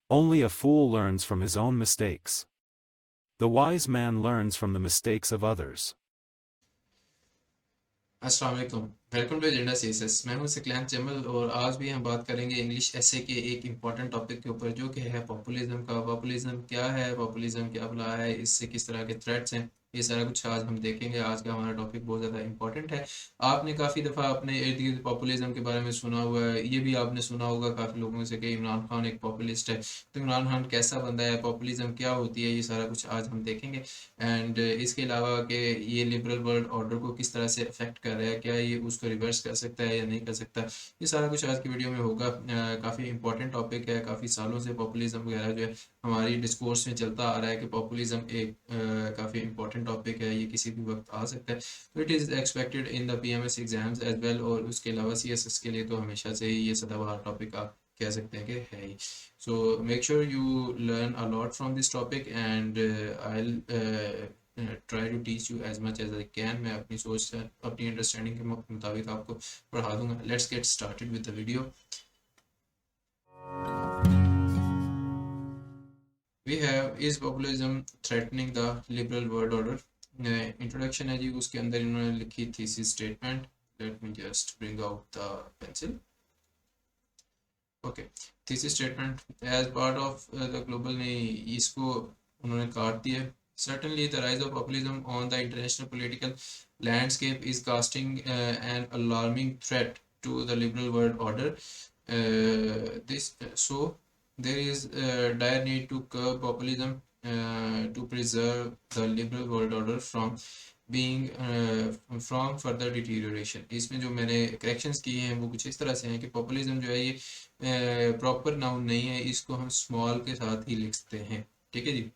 Only a fool learns from his own mistakes. The wise man learns from the mistakes of others. अस्सलाम वालेकुम, welcome to agenda CSS. मैं हूं सिकलैन जमल और आज भी हम बात करेंगे इंग्लिश एसे के एक इम्पॉर्टेंट टॉपिक के ऊपर, जो कि है पॉपुलिज्म का। पॉपुलिज्म क्या है, पॉपुलिज्म क्या बुला है, इससे किस तरह के थ्रेट्स हैं, ये सारा कुछ आज हम देखेंगे। आज का हमारा टॉपिक बहुत ज़्यादा इंपॉर्टेंट है। आपने काफ़ी दफ़ा अपने इर्द गिर्द पॉपुलिज्म के बारे में सुना हुआ है, ये भी आपने सुना होगा काफ़ी लोगों से कि इमरान खान एक पॉपुलिस्ट है। तो इमरान खान कैसा बंदा है, पॉपुलिज्म क्या होती है, ये सारा कुछ आज हम देखेंगे। एंड इसके अलावा कि ये लिबरल वर्ल्ड ऑर्डर को किस तरह से अफेक्ट कर रहा है, क्या ये उसको रिवर्स कर सकता है या नहीं कर सकता, ये सारा कुछ आज की वीडियो में होगा। काफ़ी इंपॉर्टेंट टॉपिक है। काफ़ी सालों से पॉपुलिज्म वगैरह जो है हमारी डिस्कोर्स में चलता आ रहा है कि पॉपुलिज्म एक काफ़ी इंपॉर्टेंट टॉपिक है, ये किसी भी वक्त आ सकता है। तो it is expected in the PMS exams as well, और उसके अलावा सीएसएस के लिए तो हमेशा से ही ये सदाबहार टॉपिक आप कह सकते हैं कि है ही। So make sure you learn a lot from this topic, and I'll try to teach you as much as I can. मैं अपनी सोच से, अपनी अंडरस्टैंडिंग के मुताबिक आपको पढ़ा दूंगा। Let's get started with the video. We have, is populism threatening the liberal world order? Introduction है जी, उसके अंदर इन्होंने लिखी thesis statement. Let me just bring out the pencil. Okay, thesis statement as part of the global ने इसको उन्होंने काट दिया। Certainly, the rise of populism on the international political landscape is casting an alarming threat to the liberal world order. So there is a dire need to curb populism to preserve the liberal world order from being from further deterioration. इसमें जो मैंने corrections किए हैं वो कुछ इस तरह से हैं कि पॉपुलिज्म जो है ये प्रॉपर नाउन नहीं है, इसको हम स्मॉल के साथ ही लिख सकते हैं। ठीक है जी,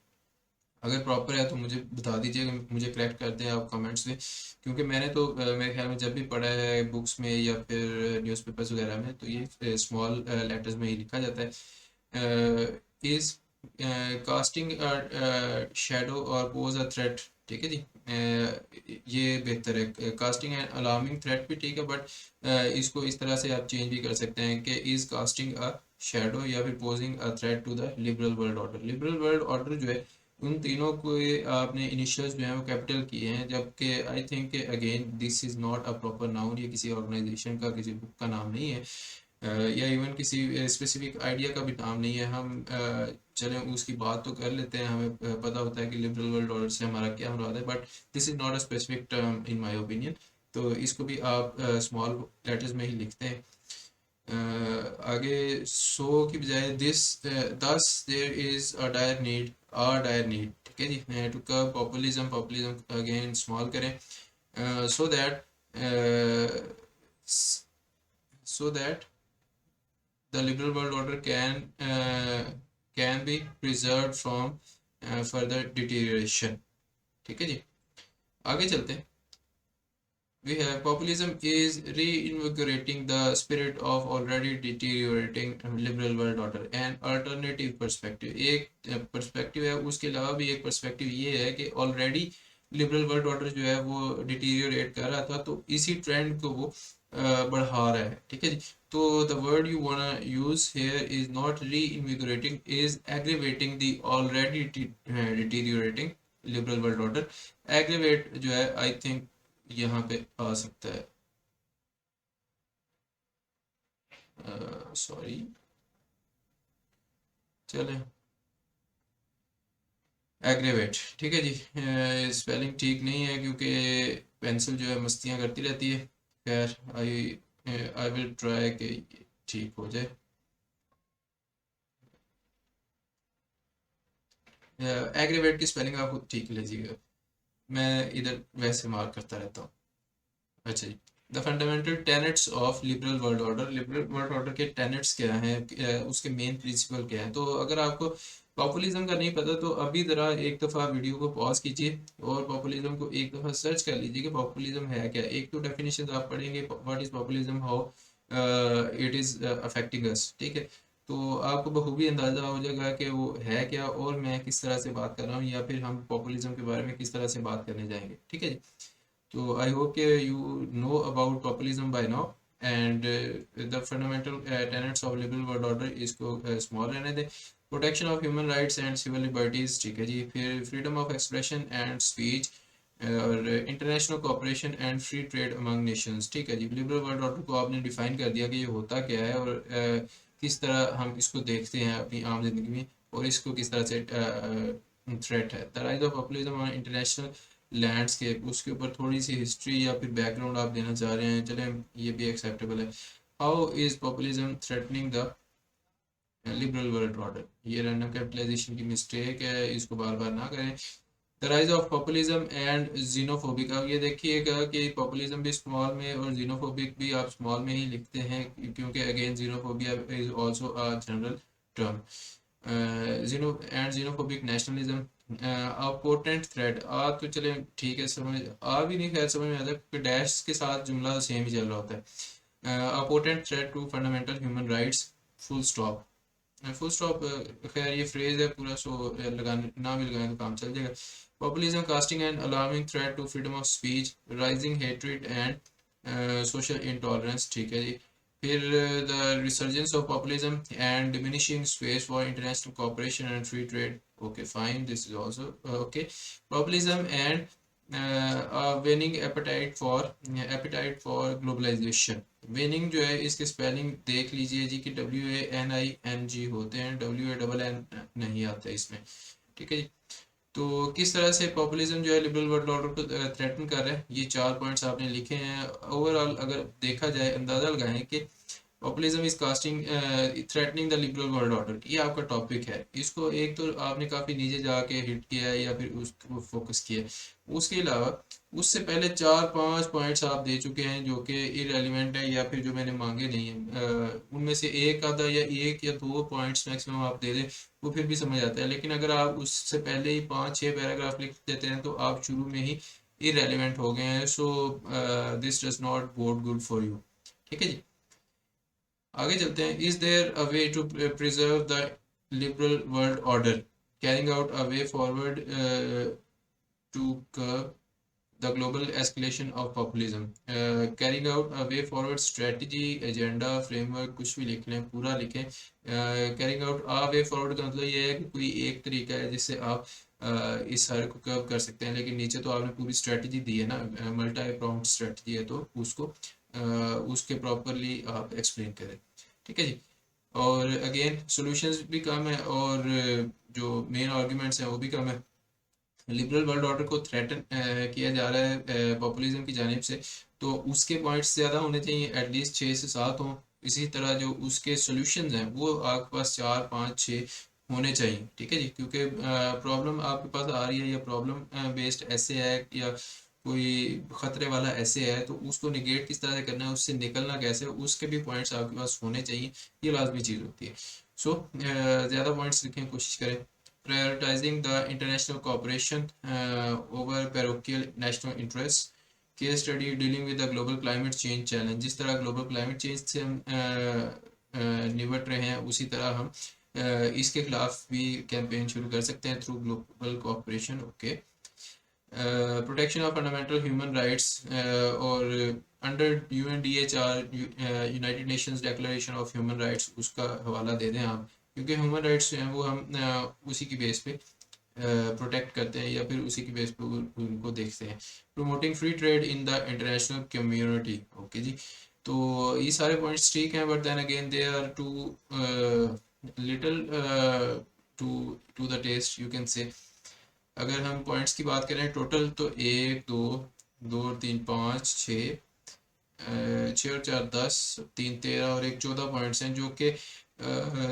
अगर प्रॉपर है तो मुझे बता दीजिएगा, मुझे करेक्ट कर दें आप कमेंट्स में, क्योंकि मैंने तो मेरे ख्याल में जब भी पढ़ा है बुक्स में या फिर न्यूज़पेपर्स वगैरह में, तो ये स्मॉल लेटर्स में ही लिखा जाता है। इज कास्टिंग शेडो और पोज अ थ्रेट। ठीक है जी, ये बेहतर है। कास्टिंग एंड अलार्मिंग थ्रेट भी ठीक है, बट इसको इस तरह से आप चेंज भी कर सकते हैं कि इज कास्टिंग अ शेडो या फिर posing a threat to the liberal world order. Liberal world order जो है, उन तीनों को आपने इनिशियल्स जो हैं वो कैपिटल किए हैं, जबकि I think again this is not a proper noun. ये किसी ऑर्गेनाइजेशन का, किसी बुक का नाम नहीं है, या इवन किसी स्पेसिफिक आइडिया का भी नाम नहीं है। हम चलें उसकी बात तो कर लेते हैं, हमें पता होता है कि लिबरल वर्ल्ड ऑर्डर से हमारा क्या मुराद है, but this is not a specific term in my opinion. तो इसको भी आप स्मॉल लेटर्स में ही लिखते हैं। आगे सो की बजाय this, thus there is a dire need, ठीक है जी, to curb populism. Populism again small करें, so that the liberal world order can be preserved from further deterioration। ठीक है जी, आगे चलते हैं। We have populism is reinvigorating the spirit of already deteriorating liberal world order। An alternative perspective, एक perspective है, उसके अलावा भी एक perspective ये है कि already लिबरल वर्ल्ड ऑर्डर जो है वो डिटीरियोरेट कर रहा था, तो इसी ट्रेंड को वो बढ़ा रहा है। ठीक है जी, तो the word you wanna use here is not reinvigorating, is aggravating the already deteriorating liberal world order. Aggravate जो है आई थिंक यहाँ पे आ सकता है, सॉरी, चलें, एग्रीवेट। ठीक है जी, स्पेलिंग ठीक नहीं है क्योंकि पेंसिल जो है मस्तियाँ करती रहती है। खैर, आई विल ट्राई कि ठीक हो जाए। एग्रीवेट की स्पेलिंग आप खुद ठीक लीजिएगा, मैं इधर वैसे मार्क करता रहता हूँ। अच्छा जी, the fundamental tenets of liberal world order. Liberal world order के टेनेट्स क्या हैं, उसके मेन प्रिंसिपल क्या हैं। तो अगर आपको पॉपुलिज्म का नहीं पता तो अभी ज़रा एक दफ़ा वीडियो को पॉज कीजिए और पॉपुलिज्म को एक दफ़ा सर्च कर लीजिए कि पॉपुलिज्म है क्या। एक तो डेफिनेशन आप पढ़ेंगे, what is populism, how it is affecting us. ठीक है, तो आपको बखूबी अंदाज़ा हो जाएगा कि वो है क्या और मैं किस तरह से बात कर रहा हूँ, या फिर हम पॉपुलिज्म के बारे में किस तरह से बात करने जाएंगे। ठीक है जी, so I hope you know about populism by now, and the fundamental tenets of liberal world order इसको small रहने दें। Protection of human rights and civil liberties, ठीक है जी। फिर freedom of expression and speech और international cooperation and free trade among nations, ठीक है जी। लिबरल वर्ल्ड ऑर्डर को आपने डिफाइन कर दिया कि ये होता क्या है और किस तरह हम इसको देखते हैं अपनी आम जिंदगी में और इसको किस तरह से थ्रेट है। The rise of populism on international landscape, उसके ऊपर थोड़ी सी हिस्ट्री या फिर बैकग्राउंड आप देना चाह रहे हैं, चले ये भी एक्सेप्टेबल है। How is populism threatening the liberal world order, ये रैंडम कैपिटलाइजेशन की मिस्टेक है, इसको बार बार ना करें। The rise of populism and xenophobic, अब ये देखिएगा कि पॉपुलिज्म भी स्मॉल में और जीनोफोबिक भी आप स्मॉल में ही लिखते हैं, क्योंकि again xenophobia is also a general term. Xenophobic nationalism a potent threat, आ तो चले ठीक है, समझ आ भी नहीं, खैर समझ में आता है क्योंकि डैश के साथ जुमला सेम ही चल रहा होता है। A potent threat to fundamental human rights, full stop. Full stop, खैर ये फ्रेज है पूरा, सो लगाने ना भी लगाएं तो काम चल जाएगा। Populism casting and alarming threat to freedom of speech, rising hatred and social intolerance, ठीक है जी। फिर the resurgence of populism and diminishing space for international cooperation and free trade, okay fine, this is also okay. Populism and winning appetite for globalization, winning जो है इसके spelling देख लीजिए जी कि WANING होते हैं, WANN नहीं आता इसमें, ठीक है जी। तो किस तरह से पॉपुलिज्म जो है लिबरल वर्ल्ड ऑर्डर को थ्रेटन कर रहा है, ये 4 पॉइंट्स आपने लिखे हैं। ओवरऑल अगर देखा जाए, अंदाजा लगाएं कि populism is casting threatening the liberal world order, ये आपका टॉपिक है। इसको एक तो आपने काफ़ी नीचे जाके हिट किया है या फिर उसको फोकस किया है, उसके अलावा उससे पहले 4-5 पॉइंट्स आप दे चुके हैं जो कि इरेलीवेंट है या फिर जो मैंने मांगे नहीं है। उनमें से एक आधा या एक या दो पॉइंट्स मैक्सिमम आप दे दें, वो फिर भी समझ आता है। लेकिन अगर आप उससे पहले ही 5-6 पैराग्राफ लिख देते हैं तो आप शुरू में ही इरेलीवेंट हो गए हैं। So this does not bode good for you, ठीक है जी। आगे चलते हैं। Is there a way to preserve the liberal world order, carrying out a way forward to curb the global escalation of populism, carrying out a way forward strategy, agenda, framework, कुछ भी लिख लें, पूरा लिखें। Carrying out a way forward का मतलब ये है कि कोई एक तरीका है जिससे आप इस सारे को कर्व कर सकते हैं, लेकिन नीचे तो आपने पूरी स्ट्रेटजी दी है ना, मल्टी प्रॉम्प्ट स्ट्रेटजी है, तो उसको उसके प्रॉपरली आप एक्सप्लेन करें, ठीक है जी। और अगेन सॉल्यूशंस भी कम है और जो मेन आर्ग्यूमेंट्स हैं वो भी कम है। लिबरल वर्ल्ड ऑर्डर को थ्रेटन किया जा रहा है पॉपुलिज्म की जानिब से, तो उसके पॉइंट्स ज़्यादा होने चाहिए, एटलीस्ट 6 से 7 हों। इसी तरह जो उसके सॉल्यूशंस हैं वो आपके पास 4-5-6 होने चाहिए, ठीक है जी। क्योंकि प्रॉब्लम आपके पास आ रही है या प्रॉब्लम बेस्ड ऐसे है या कोई खतरे वाला ऐसे है, तो उसको निगेट किस तरह से करना है, उससे निकलना कैसे, उसके भी पॉइंट्स आपके पास होने चाहिए, ये लाजमी चीज़ होती है। सो ज़्यादा पॉइंट्स लिखें, कोशिश करें। prioritizing the international cooperation over parochial national interests, case study dealing with the global climate change challenge, जिस तरह global climate change से हम निपट रहे हैं उसी तरह हम इसके खिलाफ भी कैंपेन शुरू कर सकते हैं through global cooperation, okay. Protection of fundamental human rights और under UNDHR United Nations declaration of human rights, उसका हवाला दे दें आप, क्योंकि ह्यूमन राइट्स जो हैं वो हम उसी की बेस पे प्रोटेक्ट करते हैं या फिर उसी की बेस पे उनको देखते हैं। Promoting free trade in the international community, okay जी। तो ये सारे पॉइंट्स ठीक हैं, but then again they are too little to the test, you can say. अगर हम पॉइंट्स की बात करें टोटल, तो 1 2 2 3 5 6 6 और 4 10, 3 13 और 1 14 पॉइंट्स हैं जो कि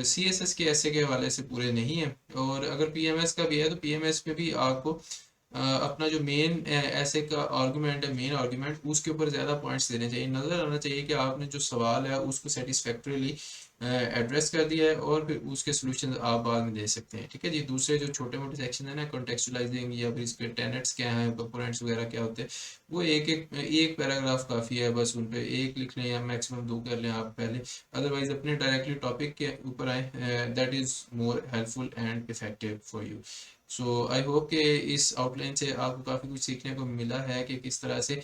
CSS के ऐसे के हवाले से पूरे नहीं हैं। और अगर PMS का भी है तो PMS में भी आपको अपना जो मेन ऐसे का आर्गूमेंट है, मेन आर्गूमेंट, उसके ऊपर ज़्यादा पॉइंट्स देने चाहिए। नज़र आना चाहिए कि आपने जो सवाल है उसको सेटिस्फैक्टरीली एड्रेस कर दिया है और फिर उसके सॉल्यूशन आप बाद में दे सकते हैं, ठीक है जी। दूसरे जो छोटे मोटे सेक्शन है ना, कॉन्टेक्चुअलाइजिंग या फिर इसके टेनेट्स क्या हैं, कंपोनेंट्स वगैरह क्या होते हैं, वो एक पैराग्राफ काफ़ी है, बस उन पे एक लिख लें या मैक्सिमम 2 कर लें आप पहले। अदरवाइज अपने डायरेक्टली टॉपिक के ऊपर आए, that is more helpful and effective for you. So I hope कि इस आउटलाइन से आपको काफ़ी कुछ सीखने को मिला है कि किस तरह से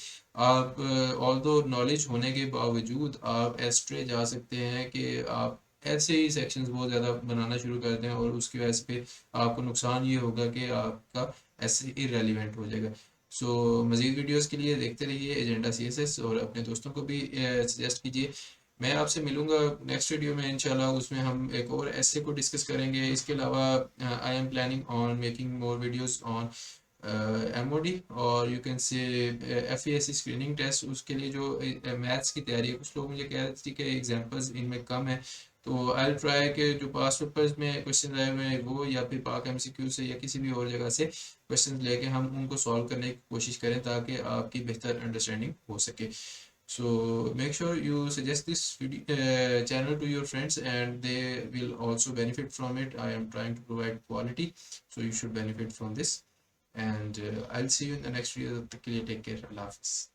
आप ऑल्दो नॉलेज होने के बावजूद आप एस्ट्रे जा सकते हैं कि आप ऐसे ही सेक्शंस बहुत ज़्यादा बनाना शुरू कर दें और उसकी वजह से आपको नुकसान ये होगा कि आपका ऐसे इरेलीवेंट हो जाएगा। सो मज़ीद वीडियोस के लिए देखते रहिए एजेंडा CSS और अपने दोस्तों को भी सजेस्ट कीजिए। मैं आपसे मिलूंगा नेक्स्ट वीडियो में इंशाल्लाह, उसमें हम एक और ऐसे को डिस्कस करेंगे। इसके अलावा I am planning on making more videos on MOD और you can say FASC screening test. उसके लिए जो मैथ्स की तैयारी है, कुछ लोग मुझे कह रहे थे कि एग्जांपल्स इनमें कम है, तो आई ट्राई के जो पास पेपर्स में क्वेश्चन आए हुए हैं वो, या फिर पाक MCQ से या किसी भी और जगह से क्वेश्चन लेके हम उनको सॉल्व करने की कोशिश करें ताकि आपकी बेहतर अंडरस्टैंडिंग हो सके। So make sure you suggest this channel to your friends and they will also benefit from it. I am trying to provide quality, so you should benefit from this. And I'll see you in the next video. Take care. Allah Hafiz.